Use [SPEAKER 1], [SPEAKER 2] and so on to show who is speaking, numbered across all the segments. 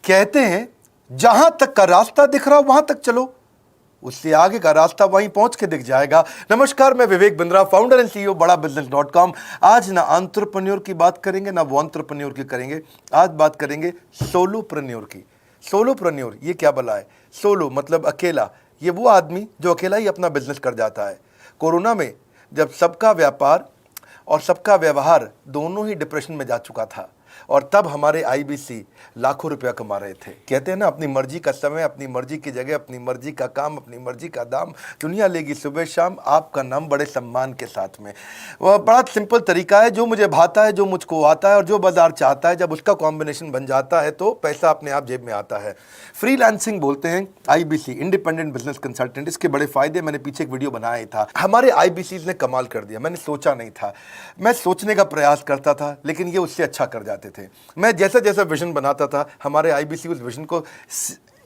[SPEAKER 1] कहते हैं जहां तक का रास्ता दिख रहा वहां तक चलो, उससे आगे का रास्ता वहीं पहुंच के दिख जाएगा। नमस्कार, मैं Vivek Bindra, founder and CEO बड़ा बिजनेस.com। आज ना एंटरप्रेन्योर की बात करेंगे ना वो एंटरप्रेन्योर की करेंगे, आज बात करेंगे सोलोप्रेन्योर की। सोलोप्रेन्योर ये क्या भला है? सोलो मतलब अकेला, ये वो आदमी जो अकेला ही अपना बिजनेस कर जाता है। कोरोना में जब सबका व्यापार और सबका व्यवहार दोनों ही डिप्रेशन में जा चुका था, और तब हमारे आईबीसी लाखों रुपया कमा रहे थे। कहते हैं ना, अपनी मर्जी का समय, अपनी मर्जी की जगह, अपनी मर्जी का काम, अपनी मर्जी का दाम, दुनिया लेगी सुबह शाम आपका नाम बड़े सम्मान के साथ में। वह बड़ा सिंपल तरीका है, जो मुझे भाता है, जो मुझको आता है और जो बाजार चाहता है, जब उसका कॉम्बिनेशन बन जाता है तो पैसा अपने आप जेब में आता है। फ्रीलांसिंग बोलते हैं आईबीसी, इंडिपेंडेंट बिजनेस कंसल्टेंट। इसके बड़े फायदे मैंने पीछे एक वीडियो बनाया था। हमारे आईबीसी ने कमाल कर दिया, मैंने सोचा नहीं था। मैं सोचने का प्रयास करता था लेकिन ये उससे अच्छा कर जाते थे। मैं जैसा जैसा विजन बनाता था, हमारे आईबीसी उस विजन को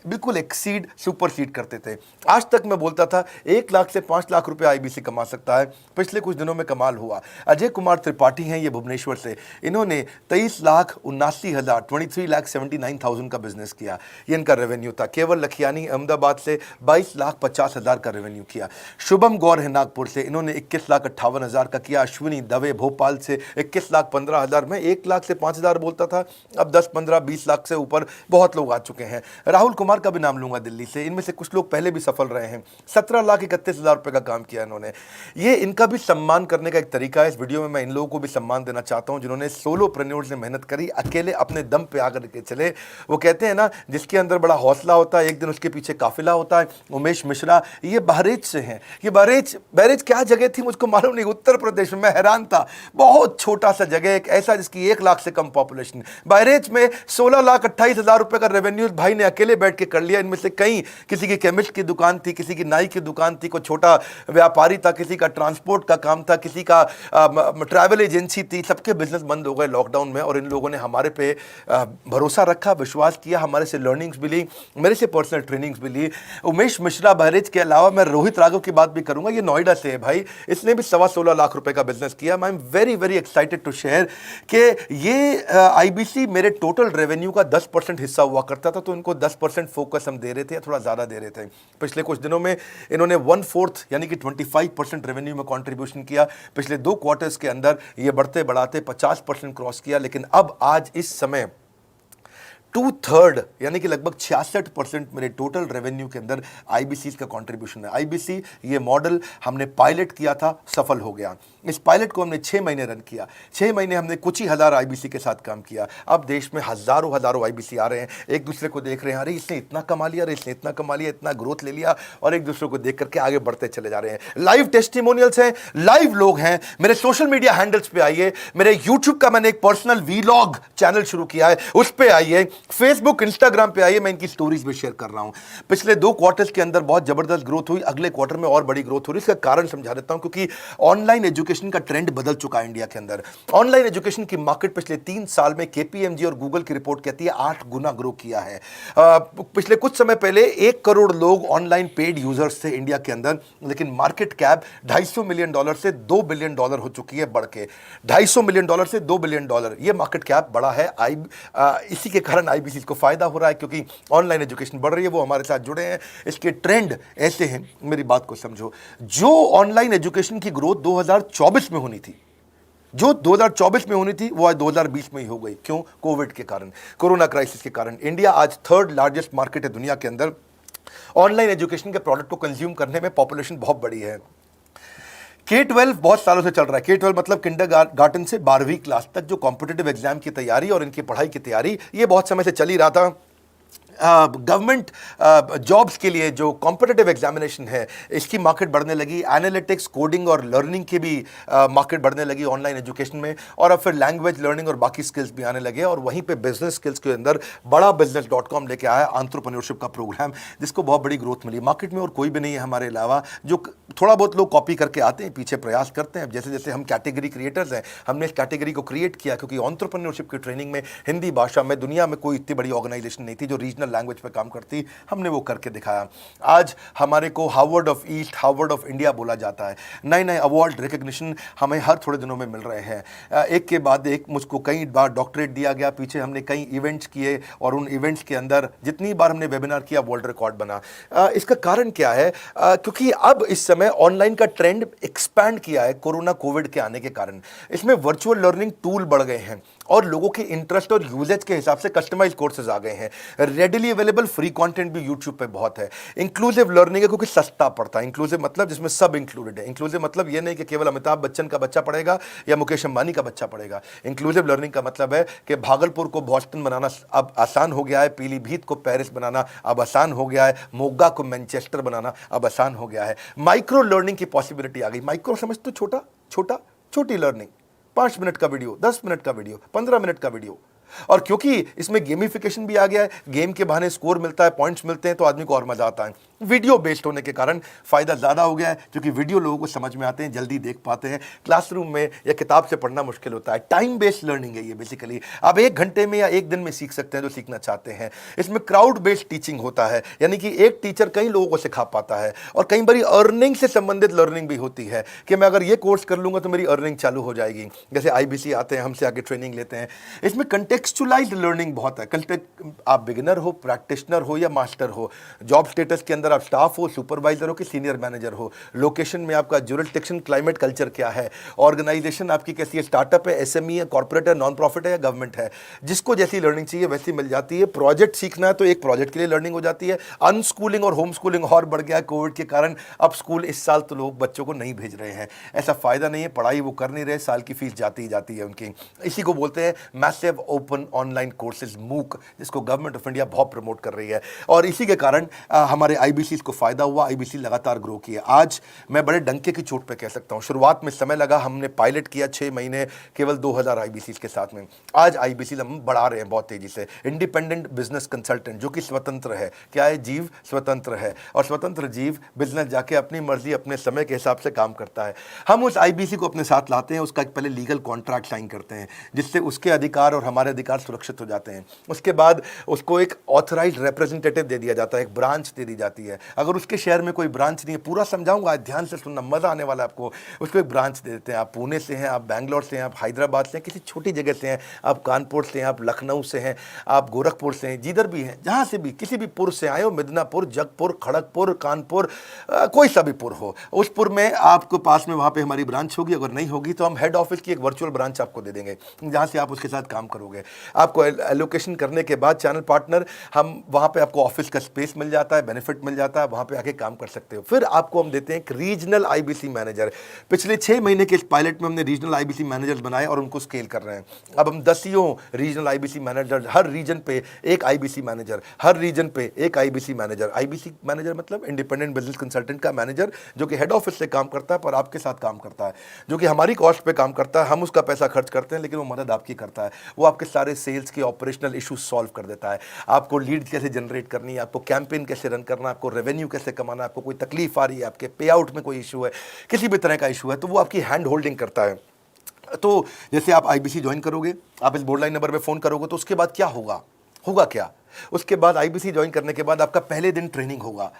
[SPEAKER 1] बिल्कुल एक्सीड, सुपरसीड करते थे। आज तक मैं बोलता था 1 लाख से 5 लाख रुपए आईबीसी कमा सकता है। पिछले कुछ दिनों में कमाल हुआ। अजय कुमार त्रिपाठी हैं ये भुवनेश्वर से, इन्होंने 23,79,000 23,79,000 का बिजनेस किया। ये इनका रेवेन्यू था। केवल लखियानी अहमदाबाद से 22,50,000 का रेवेन्यू किया। शुभम गौर है नागपुर से, इन्होंने 21,58,000 का किया। अश्विनी दवे भोपाल से 21,15,000 में 1 लाख से 5,000 बोलता था, अब 10, 15, 20 लाख से ऊपर बहुत लोग आ चुके हैं। राहुल कुमार का भी नाम लूंगा दिल्ली से, इनमें से कुछ लोग पहले भी सफल रहे हैं। 17,31,000 रुपए का काम किया इन्होंने। ये इनका भी सम्मान करने का एक तरीका है। इस वीडियो में मैं इन लोगों को भी सम्मान देना चाहता हूं जिन्होंने सोलोप्रेन्योर से मेहनत करी, अकेले अपने दम पे आकर के चले। वो कहते हैं ना, जिसके अंदर बड़ा हौसला होता है एक दिन उसके पीछे काफिला होता है। उमेश मिश्रा ये बहरेच से हैं। ये बहरेच क्या जगह थी मुझको मालूम नहीं, उत्तर प्रदेश में। मैं हैरान था, बहुत छोटा सा जगह, एक ऐसा जिसकी 1 लाख से कम पॉपुलेशन। बहरेच में 16,28,000 रुपए का रेवेन्यू भाई ने अकेले बैठ के कर लिया। इनमें से कई, किसी की केमिस्ट की दुकान थी, किसी की नाई की दुकान थी, कोई छोटा व्यापारी था, किसी का ट्रांसपोर्ट का काम था, किसी का ट्रैवल एजेंसी थी। सबके बिजनेस बंद हो गए लॉकडाउन में, और इन लोगों ने हमारे पे भरोसा रखा, विश्वास किया, हमारे से लर्निंग्स भी ली, मेरे से पर्सनल ट्रेनिंग्स भी ली। उमेश मिश्रा बहरेज के अलावा मैं रोहित राघव की बात भी करूंगा, ये नोएडा से है भाई, इसने भी 16.25 लाख रुपए का बिजनेस किया। I am very very excited to share कि ये आईबीसी मेरे टोटल रेवेन्यू का 10% हिस्सा हुआ करता था, तो इनको 10% फोकस हम दे रहे थे या थोड़ा ज़्यादा दे रहे थे। पिछले कुछ दिनों में इन्होंने 1/4 यानी कि 25% रेवेन्यू में कंट्रीब्यूशन किया। पिछले 2 क्वार्टर्स के अंदर ये बढ़ते बढ़ाते 50% क्रॉस किया। लेकिन अब आज इस समय 2/3 यानी कि लगभग 66% मेरे टोटल रेवेन्यू के अंदर आईबीसी का कंट्रीब्यूशन है। आईबीसी ये मॉडल हमने पायलट किया था, सफल हो गया। इस पायलट को हमने 6 महीने रन किया। 6 महीने हमने कुछ ही हज़ार आईबीसी के साथ काम किया। अब देश में हज़ारों आईबीसी आ रहे हैं, एक दूसरे को देख रहे हैं, अरे इसने इतना कमा लिया, अरे इसने इतना कमा लिया, इतना ग्रोथ ले लिया, और एक दूसरे को देख करके आगे बढ़ते चले जा रहे हैं। लाइव टेस्टिमोनियल्स हैं, लाइव लोग हैं। मेरे सोशल मीडिया हैंडल्स पे आइए, मेरे यूट्यूब का मैंने एक पर्सनल वीलॉग चैनल शुरू किया है, उस पर आइए, फेसबुक इंस्टाग्राम पे आइए, मैं इनकी स्टोरीज भी शेयर कर रहा हूं। पिछले 2 क्वार्टर्स के अंदर बहुत जबरदस्त ग्रोथ हुई, अगले क्वार्टर में और बड़ी ग्रोथ हो रही है। इसका कारण समझा देता हूं, क्योंकि ऑनलाइन एजुकेशन का ट्रेंड बदल चुका है इंडिया के अंदर। ऑनलाइन एजुकेशन की मार्केट पिछले 3 साल में केपीएमजी और गूगल की रिपोर्ट कहती है 8 गुना ग्रो किया है। पिछले कुछ समय पहले 1 करोड़ लोग ऑनलाइन पेड यूजर्स थे इंडिया के अंदर, लेकिन मार्केट कैप $250 मिलियन से $2 बिलियन हो चुकी है बढ़ के। $250 मिलियन से $2 बिलियन, ये मार्केट कैप बढ़ा है। इसी के कारण आईबीसी को फायदा हो रहा है, क्योंकि ऑनलाइन एजुकेशन बढ़ रही है, वो हमारे साथ जुड़े हैं। इसके ट्रेंड ऐसे हैं, मेरी बात को समझो। जो ऑनलाइन एजुकेशन की ग्रोथ 2024 में होनी थी, जो 2024 में होनी थी, वो आज 2020 में ही हो गई। क्यों? कोविड के कारण, कोरोना क्राइसिस के कारण। इंडिया आज 3rd लार्जेस्ट मार्केट है दुनिया के अंदर। ऑनलाइन एजुकेशन के प्रोडक्ट को कंज्यूम करने में पॉपुलेशन बहुत बड़ी है। K-12 बहुत सालों से चल रहा है। K-12 मतलब किंडरगार्टन से 12वीं क्लास तक जो कॉम्पिटिटिव एग्जाम की तैयारी और इनकी पढ़ाई की तैयारी, ये बहुत समय से चल ही रहा था। गवर्नमेंट जॉब्स के लिए जो कॉम्पिटिटिव एग्जामिनेशन है, इसकी मार्केट बढ़ने लगी। एनालिटिक्स, कोडिंग और लर्निंग की भी मार्केट बढ़ने लगी ऑनलाइन एजुकेशन में। और अब फिर लैंग्वेज लर्निंग और बाकी स्किल्स भी आने लगे। और वहीं पे बिजनेस स्किल्स के अंदर बड़ा बिजनेस.com लेके आया एंटरप्रेन्योरशिप का प्रोग्राम, जिसको बहुत बड़ी ग्रोथ मिली। मार्केट में और कोई भी नहीं है हमारे अलावा जो थोड़ा बहुत लोग कॉपी करके आते हैं, पीछे प्रयास करते हैं। जैसे जैसे हम कैटेगरी क्रिएटर्स हैं, हमने इस कैटेगरी को क्रिएट किया क्योंकि एंटरप्रेन्योरशिप की ट्रेनिंग में हिंदी भाषा में दुनिया में कोई इतनी बड़ी ऑर्गेनाइजेशन नहीं थी जो रीजनल लैंग्वेज पे काम करती। हमने वो करके दिखाया। आज हमारे को Harvard of east, Harvard of India बोला जाता है। नए नए अवार्ड रिकग्निशन हमें हर थोड़े दिनों में मिल रहे हैं। एक के बाद एक मुझको कई बार डॉक्टरेट दिया गया। पीछे हमने कई इवेंट्स किए और उन इवेंट्स के अंदर जितनी बार हमने वेबिनार किया वर्ल्ड रिकॉर्ड बना। इसका कारण क्या है? क्योंकि अब इस समय ऑनलाइन का ट्रेंड एक्सपैंड किया है कोरोना कोविड के आने के कारण। इसमें वर्चुअल लर्निंग टूल बढ़ गए हैं और लोगों के इंटरेस्ट और यूजेज के हिसाब से कस्टमाइज कोर्सेज आ गए हैं। रेडिली अवेलेबल फ्री कंटेंट भी यूट्यूब पे बहुत है। इंक्लूसिव लर्निंग है क्योंकि सस्ता पड़ता है। इंक्लूसिव मतलब जिसमें सब इंक्लूडेड है। इंक्लूसिव मतलब ये नहीं कि केवल अमिताभ बच्चन का बच्चा पढ़ेगा या मुकेश अंबानी का बच्चा पढ़ेगा। इंक्लूसिव लर्निंग का मतलब है कि भागलपुर को बॉस्टन बनाना अब आसान हो गया है, पीलीभीत को पेरिस बनाना अब आसान हो गया है, मोगा को मैनचेस्टर बनाना अब आसान हो गया है। माइक्रो लर्निंग की पॉसिबिलिटी आ गई। माइक्रो समझ तो छोटी लर्निंग, 5 मिनट का वीडियो, 10 मिनट का वीडियो, 15 मिनट का वीडियो। और क्योंकि इसमें गेमिफिकेशन भी आ गया है, गेम के बहाने स्कोर मिलता है, पॉइंट्स मिलते हैं, तो आदमी को और मजा आता है। वीडियो बेस्ड होने के कारण फायदा ज्यादा हो गया है क्योंकि वीडियो लोगों को समझ में आते हैं, जल्दी देख पाते हैं। क्लासरूम में या किताब से पढ़ना मुश्किल होता है। टाइम बेस्ड लर्निंग है ये बेसिकली। आप 1 घंटे में या 1 दिन में सीख सकते हैं जो सीखना चाहते हैं। इसमें क्राउड बेस्ड टीचिंग होता है, यानी कि एक टीचर कई लोगों को सिखा पाता है। और कई बार अर्निंग से संबंधित लर्निंग भी होती है कि मैं अगर ये कोर्स कर लूंगा तो मेरी अर्निंग चालू हो जाएगी। जैसे IBC आते हैं, हमसे आगे ट्रेनिंग लेते हैं। इसमें कंटेक्चुअलाइज्ड लर्निंग बहुत है। आप बिगिनर हो, प्रैक्टिशनर हो या मास्टर हो, जॉब स्टेटस के अंदर आप स्टाफ हो, सुपरवाइजर हो कि सीनियर मैनेजर हो, लोकेशन में आपका जुरिस्डिक्शन, क्लाइमेट, कल्चर क्या है, ऑर्गेनाइजेशन आपकी कैसी है, स्टार्टअप है, SME है, कॉर्पोरेट है, नॉन प्रॉफिट है या गवर्नमेंट है, जिसको जैसी लर्निंग चाहिए वैसी मिल जाती है। प्रोजेक्ट सीखना है तो एक प्रोजेक्ट के लिए लर्निंग हो जाती है। अनस्कूलिंग और होम स्कूलिंग और बढ़ गया है कोविड के कारण। अब स्कूल इस साल तो लोग बच्चों को नहीं भेज रहे हैं। ऐसा फायदा नहीं है, पढ़ाई वो कर नहीं रहे, साल की फीस जाती ही जाती है उनकी। इसी को बोलते हैं massive open online courses, MOOC, जिसको गवर्नमेंट ऑफ इंडिया बहुत प्रमोट कर रही है। और इसी के कारण हमारे IBC को फायदा हुआ। IBC लगातार ग्रो किया। आज मैं बड़े डंके की चोट पे कह सकता हूं, शुरुआत में समय लगा, हमने पायलट किया 6 महीने केवल 2000 IBC के साथ में। आज IBC हम बढ़ा रहे हैं बहुत तेजी से। इंडिपेंडेंट बिजनेस कंसल्टेंट, जो कि स्वतंत्र है। क्या है? जीव स्वतंत्र है। और स्वतंत्र जीव बिजनेस जाके अपनी मर्जी अपने समय के हिसाब से काम करता है। हम उस IBC को अपने साथ लाते हैं, उसका एक पहले लीगल कॉन्ट्रैक्ट साइन करते हैं जिससे उसके अधिकार और हमारे अधिकार सुरक्षित हो जाते हैं। उसके बाद उसको एक ऑथराइज्ड रिप्रेजेंटेटिव दे दिया जाता है, एक ब्रांच दे दी जाती है। अगर उसके शहर में कोई ब्रांच नहीं है, पूरा समझाऊंगा, ध्यान से सुनना, मजा आने वाला है आपको। उसको एक ब्रांच दे देते हैं। आप पुणे से हैं, आप बैंगलोर से हैं, आप हैदराबाद से हैं, किसी छोटी जगह से हैं, आप कानपुर से हैं, आप लखनऊ से हैं, आप गोरखपुर से हैं, जिधर भी हैं, जहां से भी, किसी भी पुर से आए हो, मिदनापुर, जगपुर, खड़गपुर, कानपुर, कोई सा भी पुर हो, उस पुर में आपको पास में वहां पे हमारी ब्रांच होगी। अगर नहीं होगी तो हम हेड ऑफिस की एक वर्चुअल ब्रांच आपको दे देंगे जहां से आप उसके साथ काम करोगे। आपको एलोकेशन करने के बाद चैनल पार्टनर, हम वहां पे आपको ऑफिस का स्पेस मिल जाता है, बेनिफिट मिल जाता है, वहां पे आके काम कर सकते हो। फिर आपको हम देते हैं एक रीजनल IBC मैनेजर। पिछले 6 महीने के इस पायलट में हमने रीजनल IBC मैनेजर्स बनाए और उनको स्केल कर रहे हैं। अब हम 10 रीजनल IBC मैनेजर, हर रीजन पे एक IBC मैनेजर, हर रीजन पे एक IBC मैनेजर। IBC मैनेजर मतलब इंडिपेंडेंट बिजनेस कंसल्टेंट का मैनेजर, जो कि हेड ऑफिस से काम करता है पर आपके साथ काम करता है, जो कि हमारी कॉस्ट पे काम करता है। हम उसका पैसा खर्च करते हैं लेकिन वो मदद आपकी करता है। वो आपके सारे सेल्स के ऑपरेशनल इशूज सॉल्व कर देता है। आपको लीड कैसे जनरेट करनी है, आपको कैंपेन कैसे रन करना है, आपको रेवेन्यू कैसे कमाना है, आपको कोई तकलीफ आ रही है, आपके पे आउट में कोई इशू है, किसी भी तरह का इशू है, तो वो आपकी हैंड होल्डिंग करता है। तो जैसे आप IBC ज्वाइन करोगे, आप इस बोर्ड लाइन नंबर पे फोन करोगे, तो उसके बाद क्या होगा क्या? उसके बाद IBC ज्वाइन करने के बाद आपका पहले दिन ट्रेनिंग होगा।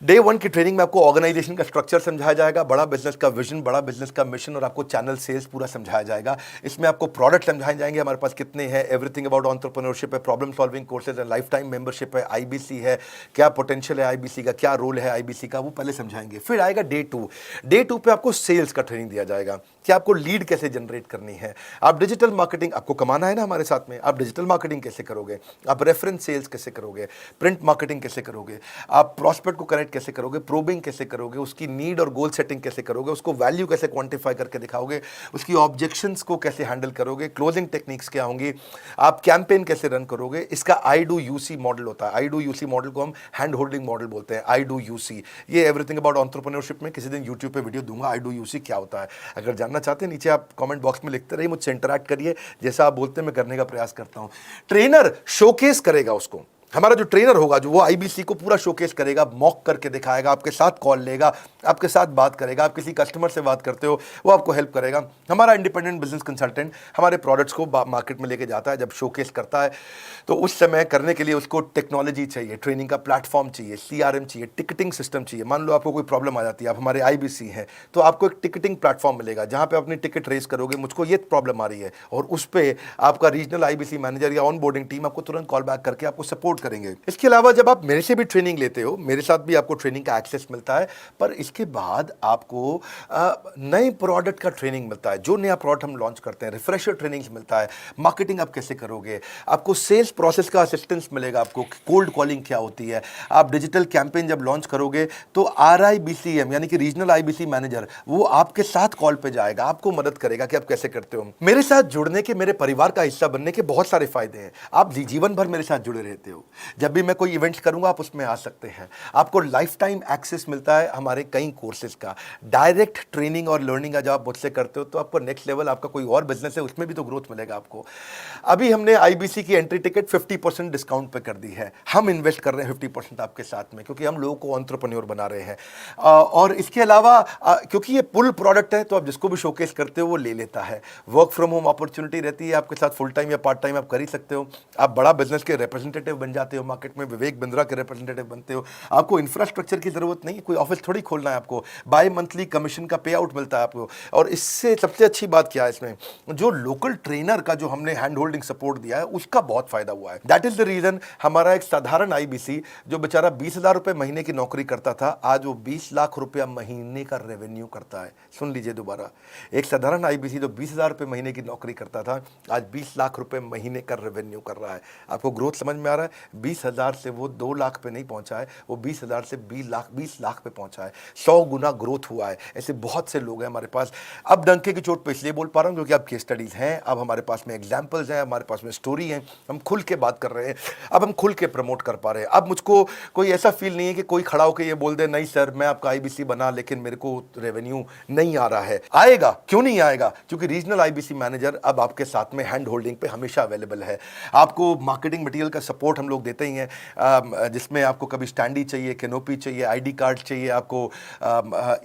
[SPEAKER 1] डे 1 की ट्रेनिंग में आपको ऑर्गेनाइजेशन का स्ट्रक्चर समझाया जाएगा, बड़ा बिजनेस का विजन, बड़ा बिजनेस का मिशन और आपको चैनल सेल्स पूरा समझाया जाएगा। इसमें आपको प्रोडक्ट समझाए जाएंगे, हमारे पास कितने हैं, एवरीथिंग अबाउट एंटरप्रेन्योरशिप है, प्रॉब्लम सॉल्विंग कोर्सेज है, लाइफ टाइम मेंबरशिप है, IBC है, क्या पोटेंशियल है IBC का, क्या रोल है IBC का, वो पहले समझाएंगे। फिर आएगा डे 2। डे 2 पे आपको सेल्स का ट्रेनिंग दिया जाएगा कि आपको लीड कैसे जनरेट करनी है, आप डिजिटल मार्केटिंग, आपको कमाना है ना हमारे साथ में, आप डिजिटल मार्केटिंग कैसे करोगे, आप रेफरेंस सेल्स कैसे करोगे, प्रिंट मार्केटिंग कैसे करोगे, आप प्रॉस्पेक्ट को कनेक्ट कैसे करोगे, प्रोबिंग कैसे करोगे, उसकी नीड और गोल सेटिंग कैसे करोगे, उसको वैल्यू कैसे क्वांटिफाई करके दिखाओगे, उसकी ऑब्जेक्शंस को कैसे हैंडल करोगे, क्लोजिंग टेक्निक्स क्या होंगी, आप कैंपेन कैसे रन करोगे। इसका I-Do-You-See मॉडल होता है। I-Do-You-See मॉडल को हम हैंड होल्डिंग मॉडल बोलते हैं। I-Do-You-See, ये एवरीथिंग अबाउट एंटरप्रेन्योरशिप में किसी दिन यूट्यूब पे वीडियो दूंगा, I-Do-You-See क्या होता है। अगर जानना चाहते हैं नीचे आप कमेंट बॉक्स में लिखते रहिए, मुझसे इंटरैक्ट करिए, जैसा आप बोलते हैं मैं करने का प्रयास करता हूं। ट्रेनर शोकेस करेगा उसको, हमारा जो ट्रेनर होगा, जो वो आईबीसी को पूरा शोकेस करेगा, मॉक करके दिखाएगा, आपके साथ कॉल लेगा, आपके साथ बात करेगा, आप किसी कस्टमर से बात करते हो वो आपको हेल्प करेगा। हमारा इंडिपेंडेंट बिजनेस कंसल्टेंट हमारे प्रोडक्ट्स को मार्केट में लेके जाता है, जब शोकेस करता है तो उस समय करने के लिए उसको टेक्नोलॉजी चाहिए, ट्रेनिंग का प्लेटफॉर्म चाहिए, सीआरएम चाहिए, टिकटिंग सिस्टम चाहिए। मान लो आपको कोई प्रॉब्लम आ जाती है, आप हमारे आईबीसी हैं, तो आपको एक टिकटिंग प्लेटफॉर्म मिलेगा जहां पे अपनी टिकट रेस करोगे, मुझको ये प्रॉब्लम आ रही है, और उस पर आपका रीजनल आईबीसी मैनेजर या ऑन बोर्डिंग टीम आपको तुरंत कॉल बैक करके आपको सपोर्ट करेंगे। इसके अलावा जब आप मेरे से भी ट्रेनिंग लेते हो, मेरे साथ भी आपको ट्रेनिंग का एक्सेस मिलता है, पर इसके बाद आपको नए प्रोडक्ट का ट्रेनिंग मिलता है। जो नया प्रोडक्ट हम लॉन्च करते हैं, रिफ्रेशर ट्रेनिंग्स मिलता है, मार्केटिंग आप कैसे करोगे, आपको सेल्स प्रोसेस का असिस्टेंस मिलेगा, आपको कोल्ड कॉलिंग क्या होती है, आप डिजिटल कैंपेन जब लॉन्च करोगे तो आरआईबीसीएम यानी कि रीजनल आईबीसी मैनेजर वो आपके साथ कॉल पे जाएगा, आपको मदद करेगा कि आप कैसे करते हो। मेरे साथ जुड़ने के, मेरे परिवार का हिस्सा बनने के बहुत सारे फायदे हैं। आप जीवन भर मेरे साथ जुड़े रहते हो, जब भी मैं कोई इवेंट्स करूंगा आप उसमें आ सकते हैं। आपको लाइफ टाइम एक्सेस मिलता है हमारे कई कोर्सेज का, डायरेक्ट ट्रेनिंग और लर्निंग का जब आप मुझसे करते हो तो आपको नेक्स्ट लेवल, आपका कोई और बिजनेस है उसमें भी तो ग्रोथ मिलेगा आपको। अभी हमने आईबीसी की एंट्री टिकट 50% डिस्काउंट पे कर दी है। हम इन्वेस्ट कर रहे हैं 50% आपके साथ में, क्योंकि हम लोगों को एंटरप्रेन्योर बना रहे हैं। और इसके अलावा क्योंकि ये पुल प्रोडक्ट है तो आप जिसको भी शोकेस करते हो वो ले लेता है। वर्क फ्रॉम होम अपॉर्चुनिटी रहती है आपके साथ, फुल टाइम या पार्ट टाइम आप कर ही सकते हो। आप बड़ा बिजनेस के रिप्रेजेंटेटिव बन जाते हो, मार्केट में विवेक बिंद्रा के रिप्रेजेंटेटिव बनते हो। आपको इंफ्रास्ट्रक्चर की जरूरत नहीं, कोई ऑफिस थोड़ी खोलना है आपको, बाय मंथली कमीशन का पे आउट मिलता है आपको। और इससे सबसे अच्छी बात क्या है, इसमें जो लोकल ट्रेनर का जो हमने हैंड होल्डिंग सपोर्ट दिया है उसका बहुत फायदा हुआ है। दैट इज द रीजन हमारा एक साधारण आईबीसी जो बेचारा 20,000 रुपए महीने की नौकरी करता था, आज वो 20 लाख रुपया महीने का रेवेन्यू करता है। सुन लीजिए दोबारा, एक साधारण आईबीसी जो 20,000 रुपए महीने की नौकरी करता था, आज 20 लाख रुपए महीने का रेवेन्यू कर रहा है। आपको ग्रोथ समझ में आ रहा है? 20,000 से वो 2 लाख पे नहीं पहुंचा है, वो 20,000 से 20 लाख पे पहुंचा है। 100 गुना ग्रोथ हुआ है। ऐसे बहुत से लोग हैं हमारे पास। अब डंके की चोट पे इसलिए बोल पा रहा हूं क्योंकि अब केस स्टडीज हैं, अब हमारे पास में एग्जांपल्स हैं, हमारे पास में स्टोरी है, हम खुल के बात कर रहे हैं, अब हम खुल के प्रमोट कर पा रहे हैं। अब मुझको कोई ऐसा फील नहीं है कि कोई खड़ा होकर ये बोल दे नहीं सर मैं आपका आईबीसी बना लेकिन मेरे को रेवेन्यू नहीं आ रहा है। आएगा, क्यों नहीं आएगा? क्योंकि रीजनल आईबीसी मैनेजर अब आपके साथ में हैंड होल्डिंग पे हमेशा अवेलेबल है। आपको मार्केटिंग मटेरियल का सपोर्ट हम लोग देते ही हैं, जिसमें आपको कभी स्टैंडी चाहिए, कैनोपी चाहिए, आईडी कार्ड चाहिए, आपको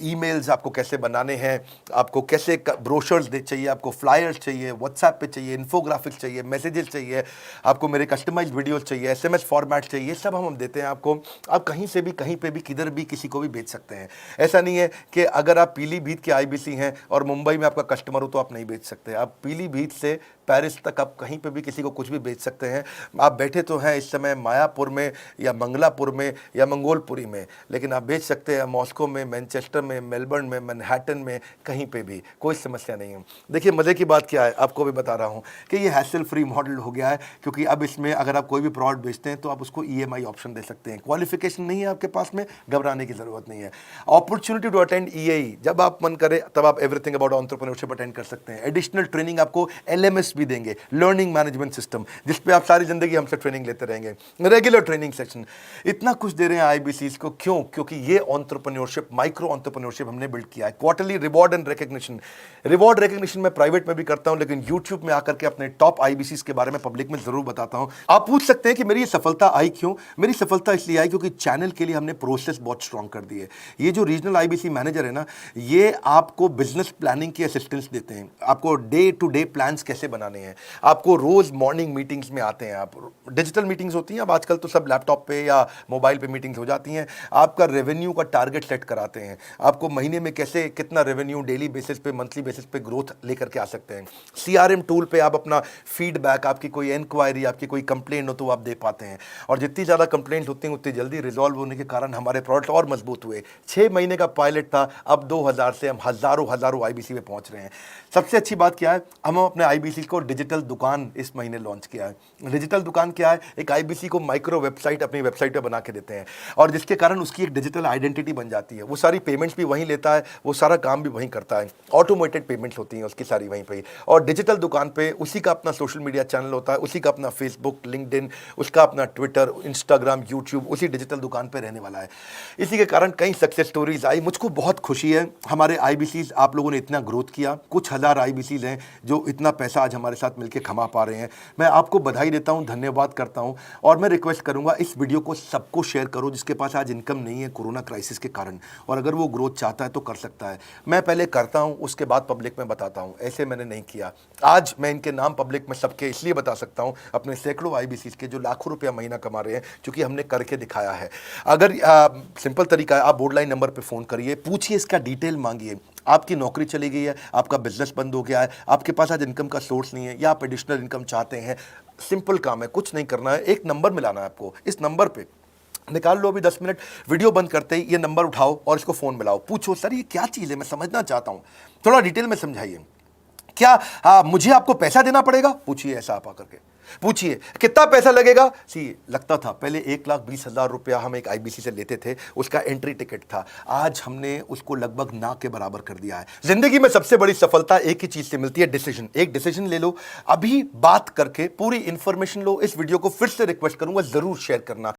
[SPEAKER 1] ईमेल्स आपको कैसे बनाने हैं, आपको कैसे ब्रोशर्स चाहिए, आपको फ्लायर्स चाहिए, व्हाट्सएप पे चाहिए, इन्फोग्राफिक्स चाहिए, मैसेजेस चाहिए, आपको मेरे कस्टमाइज्ड वीडियोस चाहिए, एसएमएस फॉर्मेट चाहिए, सब हम देते हैं आपको। आप कहीं से भी, कहीं पे भी, किधर भी किसी को भी बेच सकते हैं। ऐसा नहीं है कि अगर आप पीलीभीत के आईबीसी हैं और मुंबई में आपका कस्टमर हो तो आप नहीं बेच सकते। आप पीलीभीत से पेरिस तक आप कहीं पे भी किसी को कुछ भी बेच सकते हैं। आप बैठे तो हैं इस समय मायापुर में या मंगलापुर में या मंगोलपुरी में, लेकिन आप बेच सकते हैं मॉस्को में, मैनचेस्टर में, मेलबर्न में, मैनहट्टन में, कहीं पे भी, कोई समस्या नहीं है। देखिए मज़े की बात क्या है, आपको भी बता रहा हूँ कि ये हैसल फ्री मॉडल हो गया है, क्योंकि अब इसमें अगर आप कोई भी प्रोडक्ट बेचते हैं तो आप उसको ईएमआई ऑप्शन दे सकते हैं। क्वालिफिकेशन नहीं है आपके पास में, घबराने की ज़रूरत नहीं है। अपॉर्चुनिटी टू अटेंड ईएई, जब आप मन करे तब आप एवरीथिंग अबाउट एंटरप्रेन्योरशिप अटेंड कर सकते हैं। एडिशनल ट्रेनिंग आपको एलएमएस भी देंगे, लर्निंग मैनेजमेंट सिस्टम, जिस पे आप सारी जिंदगी हमसे ट्रेनिंग लेते रहेंगे। रेगुलर ट्रेनिंग सेक्शन, इतना कुछ दे रहे हैं आईबीसीज को। क्यों? क्योंकि ये एंटरप्रेन्योरशिप, माइक्रो एंटरप्रेन्योरशिप हमने बिल्ड किया है। Quarterly reward and recognition, reward recognition मैं प्राइवेट में भी करता हूं, लेकिन यूट्यूब में आकर के अपने टॉप आईबीसीज के बारे में पब्लिक में जरूर बताता हूं। आप पूछ सकते हैं कि मेरी ये सफलता आई क्यों? मेरी सफलता इसलिए आई क्योंकि चैनल के लिए हमने प्रोसेस बहुत स्ट्रांग कर दी है। ये जो रीजनल आईबीसी मैनेजर है ना, ये आपको बिजनेस प्लानिंग की असिस्टेंस देते हैं, आपको डे टू डे प्लान्स कैसे बनाने हैं, आपको रोज मॉर्निंग मीटिंग्स में आते हैं। आप डिजिटल मीटिंग्स होती हैं, अब आजकल तो सब लैपटॉप पे या मोबाइल पे मीटिंग्स हो जाती हैं। आपका रेवेन्यू का टारगेट सेट कराते हैं, आपको महीने में कैसे कितना रेवेन्यू डेली बेसिस पे, मंथली बेसिस पे ग्रोथ लेकर के आ सकते हैं। सीआरएम टूल पे आप अपना फीडबैक, आपकी कोई इंक्वायरी, आपकी कोई कंप्लेंट हो तो आप दे पाते हैं। और जितनी ज़्यादा कंप्लेंट होती हैं उतनी जल्दी रिजॉल्व होने के कारण हमारे प्रोडक्ट और मजबूत हुए। 6 महीने का पायलट था, अब 2000 से हम हज़ारों आईबीसी में पहुंच रहे हैं। सबसे अच्छी बात क्या है, हम अपने आईबीसी को डिजिटल दुकान इस महीने लॉन्च किया है। डिजिटल दुकान क्या है? एक आईबीसी को माइक्रो वेबसाइट अपनी वेबसाइट पे बना के देते हैं, और जिसके कारण उसकी एक डिजिटल आइडेंटिटी बन जाती है। वो सारी पेमेंट्स भी वहीं लेता है, वो सारा काम भी वहीं करता है, ऑटोमेटेड पेमेंट्स होती हैं उसकी सारी वहीं पे। और डिजिटल दुकान पे उसी का अपना सोशल मीडिया चैनल होता है, उसी का अपना फेसबुक, लिंक्डइन, उसका अपना ट्विटर, इंस्टाग्राम, यूट्यूब उसी डिजिटल दुकान पे रहने वाला है। इसी के कारण कई सक्सेस स्टोरीज आई। मुझको बहुत खुशी है, हमारे आईबीसीज आप लोगों ने इतना ग्रोथ किया। कुछ हज़ार आईबीसीज हैं जो इतना पैसा आज हमारे साथ मिलकर कमा पा रहे हैं। मैं आपको बधाई देता हूं, धन्यवाद करता हूं और मैं रिक्वेस्ट करूंगा इस वीडियो को सबको शेयर करो जिसके पास आज इनकम नहीं है कोरोना क्राइसिस के कारण, और अगर वो ग्रोथ चाहता है तो कर सकता है। मैं पहले करता हूं, उसके बाद पब्लिक में बताता हूं, ऐसे मैंने नहीं किया। आज मैं इनके नाम पब्लिक में सबके इसलिए बता सकता हूं, अपने सैकड़ों IBCs के जो लाखों रुपया महीना कमा रहे हैं, क्योंकि हमने करके दिखाया है। अगर सिंपल तरीका है, आप बोर्ड लाइन नंबर पे फ़ोन करिए, पूछिए, इसका डिटेल मांगिए। आपकी नौकरी चली गई है, आपका बिजनेस बंद हो गया है, आपके पास आज इनकम का सोर्स नहीं है, या आप एडिशनल इनकम चाहते हैं, सिंपल काम है, कुछ नहीं करना है, एक नंबर मिलाना है आपको। इस नंबर पे निकाल लो अभी 10 मिनट, वीडियो बंद करते ही ये नंबर उठाओ और इसको फ़ोन मिलाओ, पूछो सर ये क्या चीज़ है, मैं समझना चाहता हूँ, थोड़ा डिटेल में समझाइए। क्या मुझे आपको पैसा देना पड़ेगा? पूछिए, ऐसा आप आकर के पूछिए कितना पैसा लगेगा। सी लगता था पहले 1,20,000 रुपया हम एक IBC से लेते थे, उसका एंट्री टिकट था, आज हमने उसको लगभग ना के बराबर कर दिया है। जिंदगी में सबसे बड़ी सफलता एक ही चीज से मिलती है, डिसीजन। एक डिसीजन ले लो, अभी बात करके पूरी इंफॉर्मेशन लो। इस वीडियो को फिर से रिक्वेस्ट करूंगा जरूर शेयर करना।